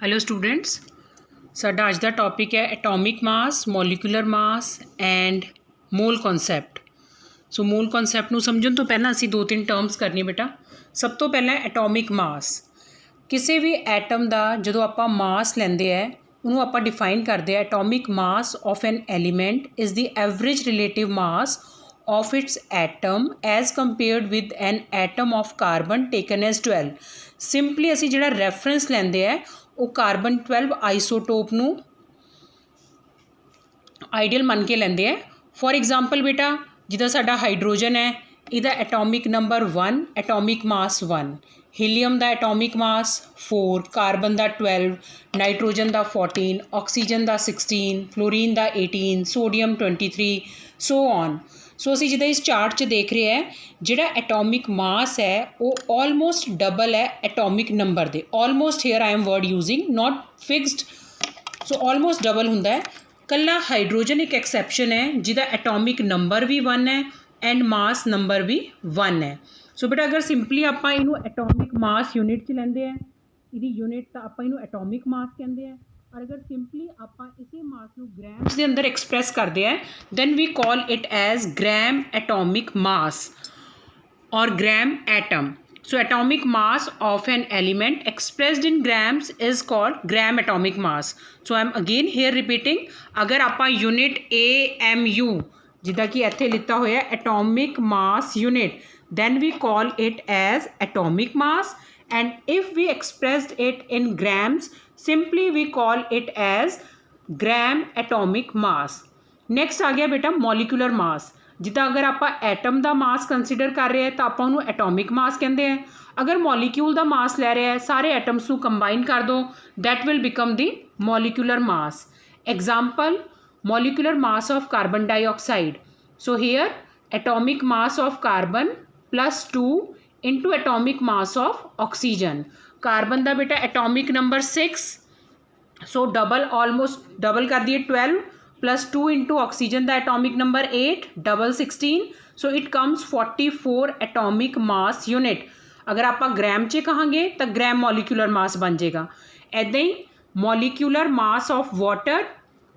Hello students, साडा अज दा topic है atomic mass, molecular mass and mole concept. So mole concept नूं समझण तो पहलां असीं दो तीन टर्म्स करनी बेटा। सब तो पहलां एटॉमिक मास। किसी भी एटम का जदों आपां मास लैंदे है उन्होंने आपां डिफाइन करते हैं। Atomic mass of an element is the average relative mass of its atom as compared with an atom of carbon taken as 12। Simply असी जिहड़ा रेफरेंस लैंदे है वो कार्बन 12 आइसोटोप नूं आइडियल मन के लैंदे है। फॉर एग्जाम्पल बेटा जिदा साडा हाइड्रोजन है, इहदा atomic number 1, atomic mass 1, helium का एटॉमिक मास 4, कार्बन का 12, नाइट्रोजन का 14, ऑक्सीजन का 16, फ्लोरीन का 18, सोडियम 23, सो ऑन। सो असी जिदा इस चार्ट 'च देख रहे हैं जिहड़ा एटॉमिक मास है वो ऑलमोस्ट डबल है atomic number they. Almost here I am word using, not fixed. So almost double हुंदा है। कल्ला हाइड्रोजन एक एक्सैप्शन है जिदा एटॉमिक नंबर भी 1 है एंड मास नंबर भी 1 है। सो बेटा अगर सिंपली आपां इनू एटॉमिक मास यूनिट च लैंदे हैं, इहदी यूनिट तो आपां इनू एटॉमिक मास कहंदे हैं। और अगर सिंपली आपां इसे मास नू ग्राम्स के अंदर एक्सप्रैस करते हैं then we call it as gram atomic mass और gram atom. So atomic mass of an element expressed in grams is called gram atomic mass. So I am again here repeating, अगर आप unit AMU जिदा कि इत्थे लिता होया atomic mass unit, then we call it as atomic mass, and if we expressed it in grams simply we call it as gram atomic mass. Next आ गया बेटा molecular mass। जिदा अगर आप एटम का मास कंसीडर कर रहे हैं तो आप उन्होंने एटॉमिक मास कहते हैं। अगर मॉलिक्यूल का मास ले रहे हैं, सारे एटम्स को कंबाइन कर दो, that will become the molecular mass. Example molecular mass of carbon dioxide. So here atomic mass of carbon +2 into atomic mass of oxygen. Carbon का बेटा एटॉमिक नंबर 6, सो डबल ऑलमोस्ट डबल कर दिए 12 +2 into oxygen का atomic number 8, double 16, so it comes 44 atomic mass unit. अगर आप ग्राम च कहांगे तो gram molecular mass बन जाएगा। ऐदा ही molecular mass of water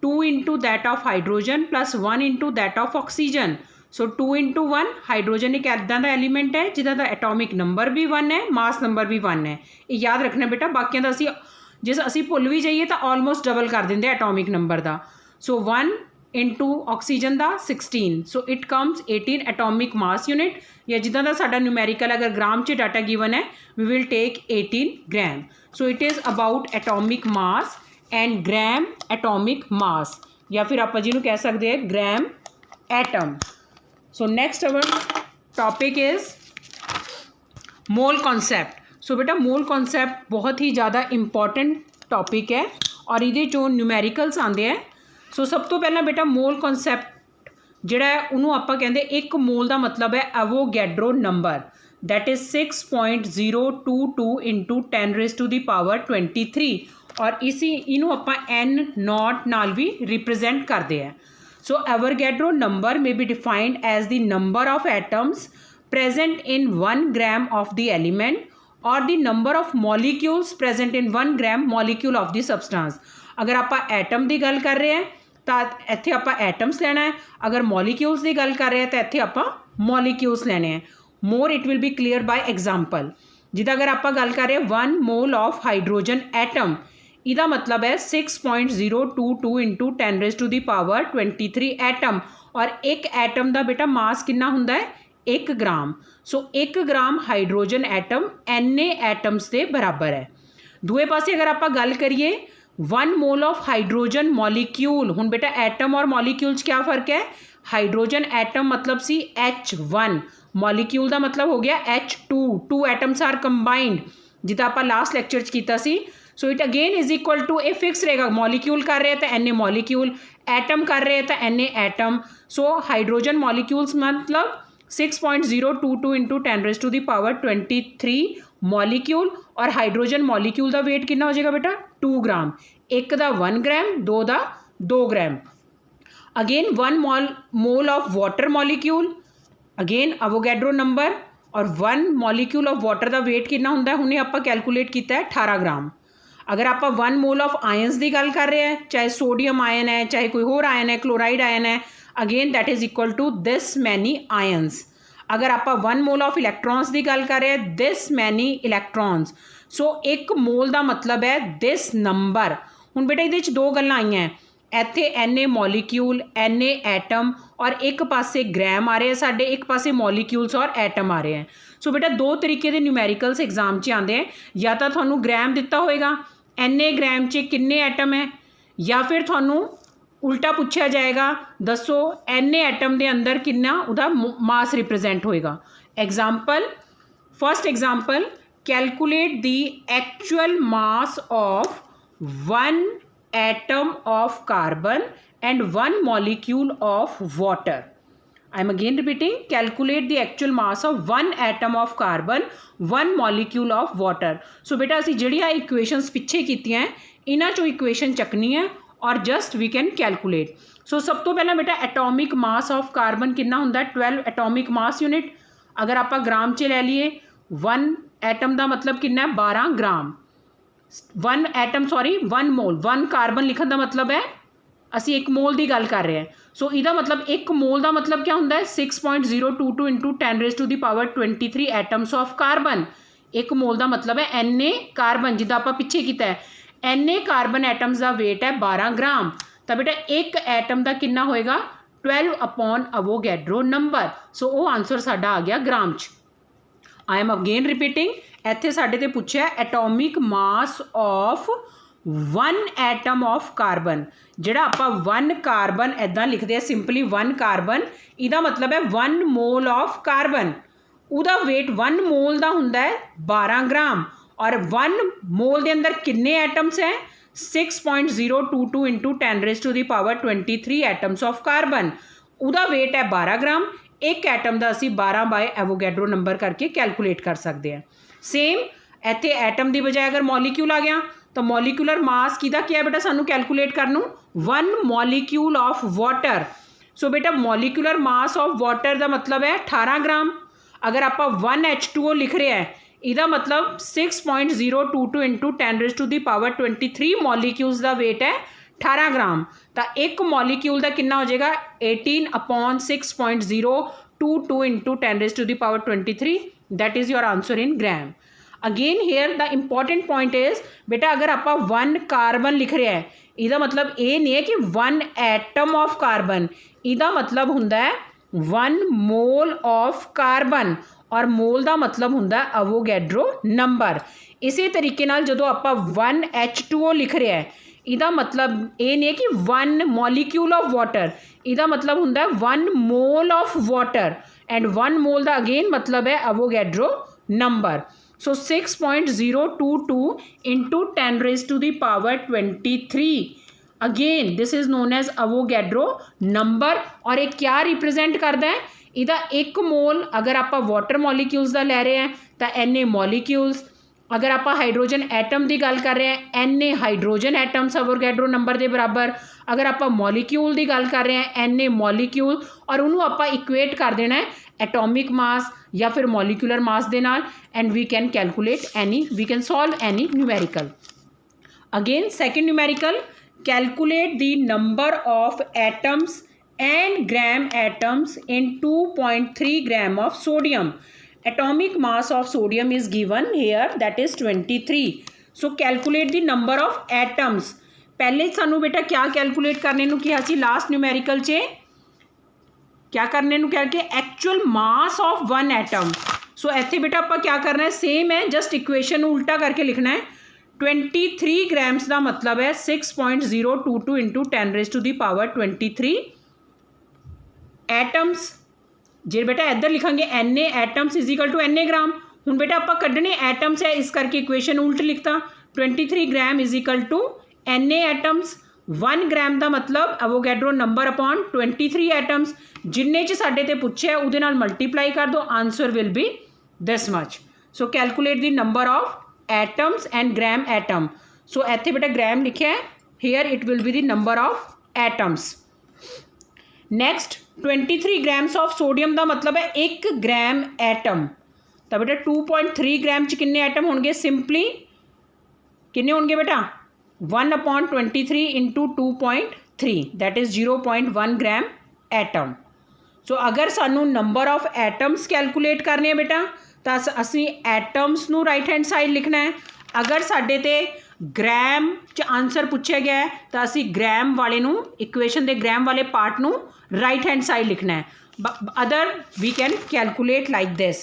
2 into that of hydrogen +1 into that of oxygen. So 2 into 1, hydrogen एक ऐदा का एलीमेंट है जिदा दा एटॉमिक नंबर भी 1 है, मास नंबर भी 1 है। ये याद रखना बेटा, बाकियों का असी जिस असी भुल भी जाइए तो ऑलमोस्ट डबल कर देंगे एटॉमिक नंबर का। सो 1 इंटू ऑक्सीजन का 16, so it comes 18 atomic mass unit. या जिदा का साडा न्यूमेरिकल अगर ग्राम च डाटा गिवन है we will take 18 gram. So it is about atomic mass and gram atomic mass, या फिर आप जिन्होंने कह सकते हैं gram atom. So next our topic is mole concept. So बेटा मोल कॉन्सैप्ट बहुत ही ज़्यादा इंपॉर्टेंट टॉपिक है और ये जो न्यूमेरिकल्स आते हैं। सो सब तो पहला बेटा मोल कॉन्सैप्ट जिहड़ा है उन्होंने आप कहते एक मोल का मतलब है Avogadro number, that is 6.022 into 10⁻23 और इसी इनू आप N0 नाल भी रिप्रजेंट करते हैं। So Avogadro number may be defined as the number of atoms present in 1 gram of the element और the number of molecules present in 1 gram molecule of the substance. अगर आप एटम की गल कर रहे हैं तो इत्थे आप एटम्स लेना है, अगर मॉलिक्यूल्स की गल कर रहे हैं तो इत्थे आप मॉलिक्यूल्स लेने हैं। More it will B clear by example. जिदा अगर आप गल कर रहे हैं 1 मोल ऑफ हाइड्रोजन एटम, इसका मतलब है 6.022 इंटू 10⁻23 एटम। और एक एटम का बेटा मास कितना हुंदा है 1 ग्राम। सो 1 ग्राम हाइड्रोजन एटम एने एटम्स के बराबर है। दूए पासे अगर आप गल करिए 1 मोल ऑफ हाइड्रोजन मॉलिक्यूल, हुण बेटा एटम और मॉलिक्यूल क्या फ़र्क है? हाइड्रोजन एटम मतलब सी H1, मॉलिक्यूल का मतलब हो गया H2, 2 एटम्स आर कंबाइंड जिदा आप लास्ट लैक्चर कीता सी। So it again is equal to a fix रहेगा, मॉलिक्यूल कर रहे हैं तो एन ए मॉलिक्यूल, एटम कर रहे हैं तो an a atom. So hydrogen molecules मतलब 6.022 इंटू 10⁻23 मॉलिक्यूल और हाइड्रोजन मॉलिक्यूल का वेट कितना हो जाएगा बेटा 2 ग्राम। एक का 1 ग्राम, 2 का 2 gram. Again 1 mole of water molecule, again Avogadro number, और 1 मॉलिक्यूल ऑफ वाटर का वेट कितना होंगे, हमने आप कैलकुलेट किया है 18 ग्राम। अगर आप 1 मोल ऑफ आयन्स की गल कर रहे हैं, चाहे सोडियम आयन है, चाहे कोई होर आयन है, क्लोराइड आयन है, again that is equal to this many ions. अगर आप 1 मोल ऑफ इलैक्ट्रॉन्स की गल कर रहे हैं, दिस मैनी इलैक्ट्रॉन्स। सो 1 मोल का मतलब है दिस नंबर। हुण बेटा ये दो गल्लां आईयां हैं, ਇੱਥੇ ਐਨੇ ਮੋਲੀਕਿਊਲ, ਐਨੇ ਐਟਮ और एक पासे ग्राम आ रहे हैं साडे, एक पासे मॉलीक्यूल्स और एटम आ रहे हैं। सो बेटा दो तरीके के न्यूमैरिकल्स एग्जाम च आते हैं, या तो थानू ग्राम दिता होएगा, एने ग्राम च किन्ने एटम है, या फिर थानू उल्टा पूछा जाएगा दसो एने एटम के अंदर कितना उहदा मास रिप्रजेंट होएगा। Example, first example, calculate the actual mass of 1 atom of carbon and 1 molecule of water. I am again repeating, calculate the actual mass of 1 atom of carbon, 1 molecule of water. So बेटा असी जिहड़ियां equations पिछे कीतियां इन्हां चों equation चकनी है और just we can calculate. सो सब तो पहला बेटा एटॉमिक मास ऑफ कार्बन कितना हुंदा है, 12 एटॉमिक मास यूनिट। अगर आप ग्राम च ले लीए 1 एटम का मतलब कितना है, 12 ग्राम। 1 एटम सॉरी 1 मोल, 1 कार्बन लिखने का मतलब है असी 1 मोल की गल कर रहे हैं। सो इसका मतलब 1 मोल का मतलब क्या होंदा है, 6.022 into 10⁻⁻23 atoms of carbon. 1 mole का मतलब है एने कार्बन, जिदा आप पिछे किया है, एने कार्बन एटम्स का वेट है 12 ग्राम। तो बेटा एक एटम का कितना होएगा, 12/अवोगैड्रो नंबर। सो वो आंसर साडा आ गया ग्राम च। आई एम अगेन रिपीटिंग, ਇੱਥੇ ਸਾਡੇ ਤੇ ਪੁੱਛਿਆ atomic mass of 1 atom of carbon. ਜਿਹੜਾ ਆਪਾਂ 1 ਕਾਰਬਨ ਇੱਦਾਂ ਲਿਖਦੇ ਆ ਸਿੰਪਲੀ 1 ਕਾਰਬਨ, ਇਹਦਾ ਮਤਲਬ ਹੈ 1 ਮੋਲ ਆਫ ਕਾਰਬਨ। ਉਹਦਾ weight 1 ਮੋਲ ਦਾ ਹੁੰਦਾ ਹੈ 12 ਗ੍ਰਾਮ, ਔਰ 1 ਮੋਲ ਦੇ ਅੰਦਰ ਕਿੰਨੇ ਐਟਮਸ ਹੈ, 6.022 इंटू 10⁻23 एटम्स ऑफ कार्बन। ਉਹਦਾ weight है 12 ग्राम। एक एटम का असी 12/एवोगैड्रो नंबर करके कैलकुलेट कर सकते हैं। सेम इत्थे एटम की बजाय अगर मॉलीक्यूल आ गया तो मॉलीक्यूलर मास किहदा क्या है बेटा, सानू कैलकुलेट करनू 1 मॉलीक्यूल ऑफ वाटर। सो बेटा मॉलीक्यूलर मास ऑफ वाटर का मतलब है 18 ग्राम। अगर आप 1 H2O लिख रहे हैं, इसका मतलब 6.022 इंटू 10⁻23 मॉलीक्यूल्स का वेट है 18 ग्राम। तो एक मॉलीक्यूल का कितना हो जाएगा, 18/6.022 into 10⁻23। That is your answer in gram. Again here the important point is बेटा अगर आप 1 कार्बन लिख रहे हैं, इसका मतलब ये नहीं है कि 1 एटम ऑफ कार्बन, इसका मतलब हुंदा है 1 मोल ऑफ कार्बन, और मोल का मतलब हुंदा है अवोगैड्रो नंबर। इसी तरीके नाल जदों आप 1 H2O लिख रहे हैं, इसका मतलब ये नहीं है कि 1 मॉलीक्यूल ऑफ वाटर, इसका मतलब हुंदा है 1 mole of water, and 1 mole का अगेन मतलब है Avogadro number. So 6.022 into 10⁻23 again this is known as Avogadro number. और ये क्या रिप्रजेंट करता है, इसका 1 मोल अगर आप वाटर मॉलीक्यूल्स का ले रहे हैं तो एने मॉलीक्यूल्स, अगर आप हाइड्रोजन एटम की गल कर रहे हैं एने हाइड्रोजन एटम्स अवोगैड्रो नंबर के बराबर। अगर आप मॉलीक्यूल की गल कर रहे हैं एने मॉलीक्यूल, और उन्होंने आप इक्वेट कर देना है एटॉमिक मास या फिर मॉलीक्यूलर मास के नाल, and we can calculate any, we can solve any numerical. Again second numerical, calculate the number of atoms and gram atoms in 2.3 gram of sodium. Atomic mass of sodium is given here, that is 23. So calculate the number of atoms. पहले सानू बेटा क्या calculate करने नू किया सी last numerical चे, क्या करने नू करके actual mass of 1 atom. So इत्थे बेटा आप क्या करना है, सेम है, जस्ट इक्वेशन उल्टा करके लिखना है। 23 ग्राम्स का मतलब है 6.022 इंटू 10⁻23 एटम्स। जे बेटा इधर लिखांगे N atoms equal to N gram. हुण बेटा आप कढ़ने एटम्स है, इस करके इक्वेशन उल्ट लिखता। 23 ग्राम इजिकल टू एन एटम्स। 1 ग्राम का मतलब अवोगैड्रो नंबर अपॉन 23 एटम्स। जिन्ने च साडे ते पुछे उहदे नाल मल्टीप्लाई कर दो, answer will be this much. So calculate the number of atoms and gram atom. So इत्थे बेटा ग्राम लिखा है, here it will be the number of atoms. Next 23 grams of sodium का मतलब है 1 ग्राम एटम। तो बेटा 2.3 ग्राम च किन्ने एटम होंगे, सिंपली किन्ने होणगे बेटा 1/23 into 2.3 that is 0.1 gram atom. So अगर सानू नंबर ऑफ एटम्स कैलकुलेट करने बेटा तो असी एटम्स नू राइट हैंड साइड लिखना है। अगर साडे ते ग्राम च आंसर पूछा गया है तो असी ग्राम वाले नू इक्वेशन दे ग्राम वाले पार्ट नू राइट हैंड साइड लिखना है। Other we can calculate like this.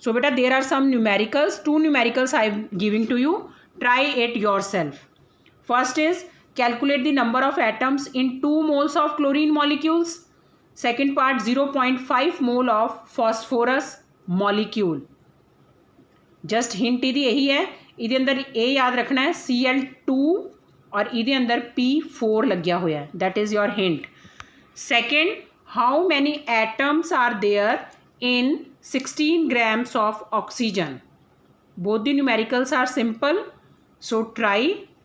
So बेटा there are some numericals, 2 numericals I am giving to you, try it yourself. First is calculate the number of atoms in 2 moles of chlorine molecules. Second part 0.5 mole of phosphorus molecule. Just hint इहदी यही है, इहदे अंदर ए याद रखना है Cl2 और इहदे अंदर P4 लग्या होया है, that is your hint. Second, how many atoms are there in 16 grams of oxygen. Both the numericals are simple, so try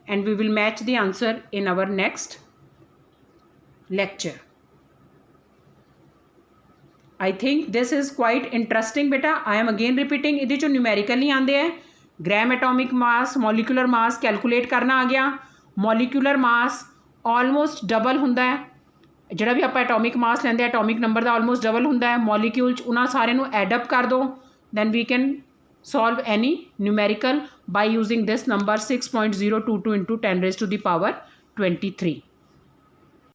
and we will match the answer in our next lecture. I think this is quite interesting बेटा। I am again repeating, इहदे चो numerical नहीं आते हैं, ग्राम atomic मास, molecular mass calculate करना आ गया। Molecular mass almost double हुंदा है, जिहड़ा भी आप एटॉमिक मास लैंदे एटॉमिक नंबर का ऑलमोस्ट डबल हुंदा है। मॉलिक्यूल च उन्हां सारे नू एडअप कर दो, then we can solve any numerical by using this number 6.022 into 10 raised to the power 23.